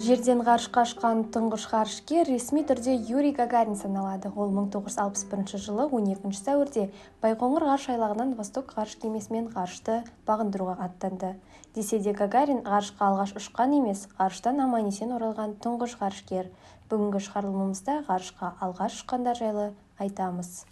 Жерден ғарышқа ұшқан тұңғыш ғарышкер ресми түрде Юрий Гагарин саналады. Ол 1961 жылы 12 сәуірде Байқоңыр ғарыш айлағынан Восток ғарыш кемесімен ғарышты бағындыруға аттанды. Десе де Гагарин ғарышқа алғаш ұшқан емес, ғарыштан аман-есен оралған тұңғыш ғарышкер. Бүгінгі шығарылымымызда ғарышқа алғаш ұшқандар жайлы айтамыз.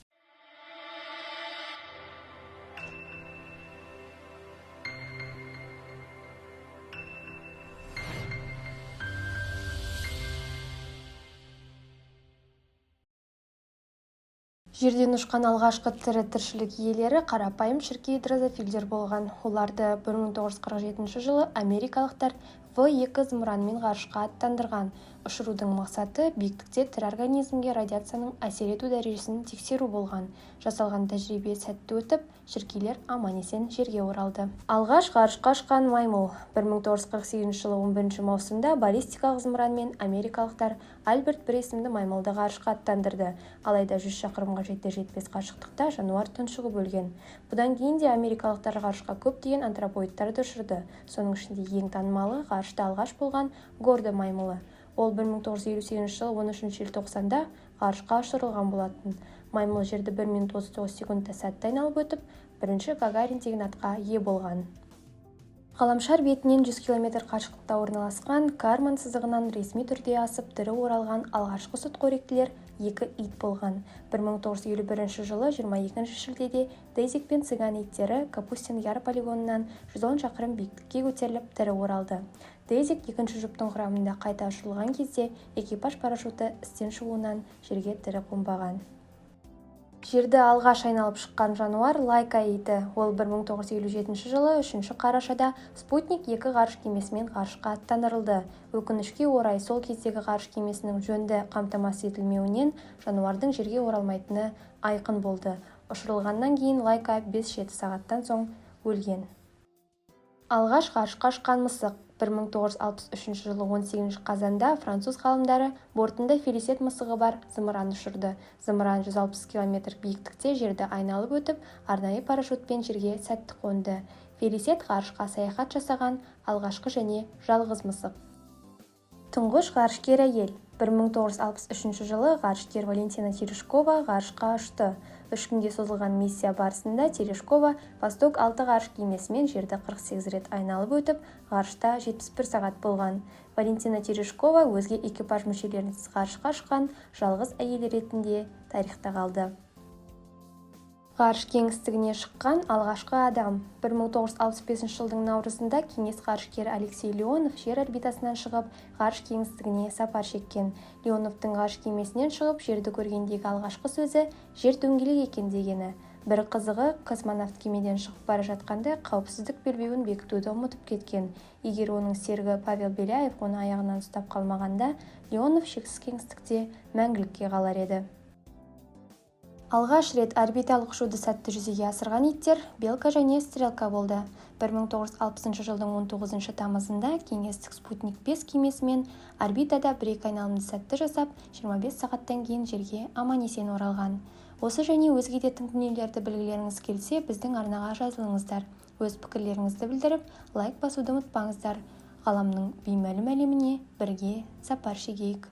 Жерден ұшқан алғашқы тірі тіршілік иелері қарапайым шіркей дрозофилдер болған. Оларды 1947 жылы америкалықтар В-2 зымыранмен ғарышқа аттандырған. Ұшырудың мақсаты биіктікте тірі организмге радиацияның әсер ету дәрежесін тексеру болған. Жасалған тәжірибе сәтті өтіп, шіркейлер аман-есен жерге оралды. Алғаш ғарышқа ұшқан маймыл. 1948 жылы 11 маусымда баллистикалық зымыранмен америкалықтар Альберт бір есімді маймылды ғарышқа аттандырды. Алайда 100 шақырымға жетер-жетпес қашықтықта жануар тұншығып өлген. Бұдан кейін де америкалықтар ғарышқа көптеген антропоидтарды ұшырды. Соның ішінде ең танымалы ғарышта алғаш болған Гордо маймылы. Ол 1958 жылы 13 желтоқсанда ғарышқа ұшырылған болатын. Маймыл жерді 1 минут 39 секундта сәтті айналып өтіп, бірінші Гагарин деген атқа ие болған. Ғаламшар бетінен 100 км қашықтықта орналасқан Карман сызығынан ресми түрде асып тірі оралған алғашқы сүтқоректілер 2 ит болған. 1951 жылы 22 шілдеде Дейзик пен цыган иттері Капустин Яр полигонынан 110 шақырым биіктікке көтеріліп тірі оралды. Дейзик екінші жұптың құрамында қайта ұшырылған кезде экипаж парашюті істен шығуынан жерге тірі қонбаған. Жерді алғаш айналып шыққан жануар Лайка иті. Ол 1957 жылы 3 қарашада Спутник 2 ғарыш кемесімен ғарышқа аттандырылды. Өкінішке орай сол кездегі ғарыш кемесінің жөнді қамтамасыз етілмеуінен жануардың жерге оралмайтыны айқын болды. Ұшырылғаннан кейін Лайка 5-7 сағаттан соң өлген. Алғаш ғарышқа ұшқан мысық. 1963 жылы 18 қазанда француз ғалымдары бортында Фелисет мысығы бар зымыран ұшырды. Зымыран 160 км биіктікте жерді айналып өтіп, арнайы парашютпен жерге сәтті қонды. Фелисет ғарышқа саяхат жасаған алғашқы және жалғыз мысық. Тұңғыш ғарышкер әйел. 1963 жылы ғарышкер Валентина Терешкова ғарышқа ұшты. 3 күнге созылған миссия барысында Терешкова Восток 6 ғарыш кемесімен жерді 48 рет айналып өтіп, ғарышта 71 сағат болған. Валентина Терешкова өзге экипаж мүшелерінсіз ғарышқа ұшқан жалғыз әйел ретінде тарихта қалды. Ғарыш кеңістігіне шыққан алғашқы адам. 1965 жылдың наурызында кеңес ғарышкері Алексей Леонов жер орбитасынан шығып, ғарыш кеңістігіне сапар шеккен. Леоновтың ғарыш кемесінен шығып, жерді көргендегі алғашқы сөзі жер дөңгелек екен дегені. Бір қызығы, космонавт кемеден шығып бара жатқанда қауіпсіздік белбеуін бекітуді ұмытып кеткен. Егер оның серігі Павел Беляев оны аяғынан ұстап қалмағанда, Леонов шексіз кеңістікте мәңгілікке қалар еді. Алғаш рет орбиталық ұшуды сәтті жүзеге асырған иттер Белка және Стрелка болды. 1960 жылдың 19 тамызында кеңестік Спутник 5 кемесімен орбитада бір-екі айналымды сәтті жасап, 25 сағаттан кейін жерге аман-есен оралған. Осы және өзге де тың дүниелерді білгілеріңіз келсе, біздің арнаға жазылыңыздар. Өз пікірлеріңізді білдіріп, лайк басуды ұмытпаңыздар. Ғаламның беймәлім әлеміне бірге сапар шегейік.